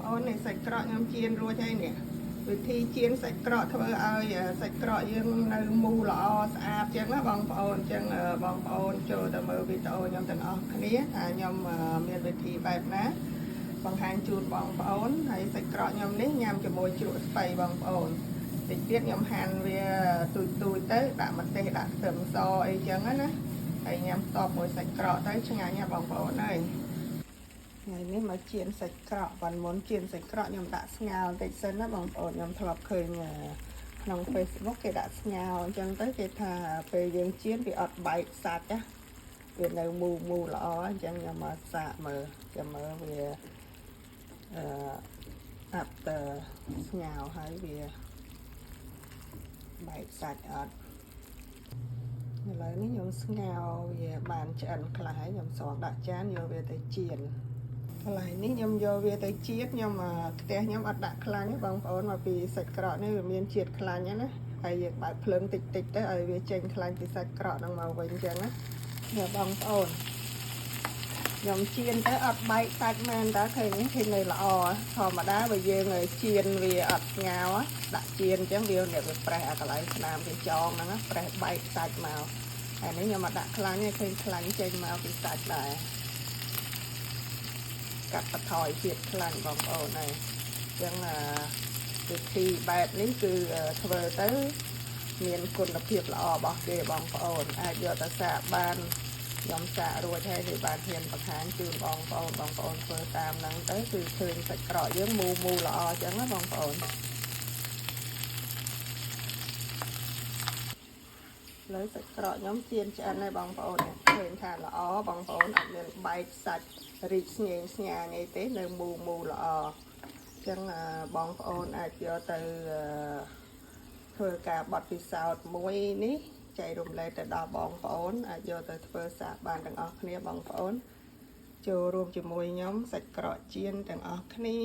អូននេះសាច់ក្រកខ្ញុំជៀនរួចហើយនេះវិធីជៀនសាច់ក្រកធ្វើឲ្យសាច់ក្រកយើងនៅមូលល្អស្អាតចឹងណាបងប្អូនចឹងបងប្អូនចូលទៅមើលវីដេអូខ្ញុំទាំងអស់គ្នាថាខ្ញុំមានវិធីបែបណាបង្ហាញជូនបងប្អូនហើយសាច់ក្រកខ្ញុំនេះញ៉ាំជាមួយជ្រក់ស្ពៃបងប្អូនតិចទៀតខ្ញុំហាន់វាទូចទៅដាក់ម្ទេសដាក់ខ្ទឹមសអីចឹងណាហើយញ៉ាំតបមួយសាច់ក្រកទៅឆ្ងាញ់ណាបងប្អូនអើយថ្ងៃនេះមកជៀនសាច់ក្រកបានមុនជៀនសាច់ក្រកខ្ញុំដាក់ស្ងោរបន្តិចសិនណាបងប្អូនខ្ញុំធ្លាប់ឃើញក្នុង Facebook គេដាក់ស្ងោរអញ្ចឹងទៅគេថាពេលយើងជៀនវាអត់បែកសាច់ណាវានៅមូលល្អអញ្ចឹងខ្ញុំមកសាកមើលចាំមើលវាអាប់តើស្ងោរហើយវាបែកសាច់អត់ឥឡូវនេះខ្ញុំស្ងោរវាបានឆ្អិនខ្លះហើយខ្ញុំស្រង់ដាក់ចានយកវាទៅជៀនកន្លែងនេះខ្ញុំយកវាទៅជៀនខ្ញុំផ្ទះខ្ញុំអត់ដាក់ខ្លាញ់ទេបងប្អូនមកពីសាច់ក្រកនេះវាមានជាតិខ្លាញ់ណាហើយយើងបើកភ្លើងតិចទៅឲ្យវាចេញខ្លាញ់ពីសាច់ក្រកហ្នឹងមកវិញអញ្ចឹងណានេះបងប្អូនខ្ញុំជៀនទៅអត់បែកសាច់មែនតើឃើញនេះគឺនៅល្អធម្មតាបើយើងជៀនវាអត់ស្ងោរដាក់ជៀនអញ្ចឹងវាអ្នកវាប្រេះអាកន្លែងស្នាមវាចងហ្នឹងប្រេះបែកសាច់មកហើយនេះខ្ញុំមកដាក់ខ្លាញ់ឃើញខ្លាញ់ចេញមកពីសាច់ដែរកាត់បន្ថយជាតិខ្លាញ់បងប្អូនហើយអញ្ចឹងវិធីបែបនេះគឺធ្វើទៅមានគុណភាពល្អរបស់គេបងប្អូនអាចយកទៅសាកបានខ្ញុំសាករួចហើយនេះបានហ៊ានបង្ហាញជូនបងប្អូនធ្វើតាមហ្នឹងទៅគឺឃើញសាច់ក្រកយើងមូលល្អអញ្ចឹងណាបងប្អូនលើសាច់ក្រកខ្ញុំជៀនឆ្អិនហើយបងប្អូនឃើញថាល្អបងប្អូនអត់មានបែកសាច់រីកស្ញែងស្ញាញអីទេនៅមូលល្អអញ្ចឹងបងប្អូនអាចយកទៅធ្វើការបត់ពិសោធន៍មួយនេះចែករំលែកទៅដល់បងប្អូនអាចយកទៅធ្វើសាកបានទាំងអស់គ្នាបងប្អូនចូលរួមជាមួយខ្ញុំសាច់ក្រកជៀនទាំងអស់គ្នា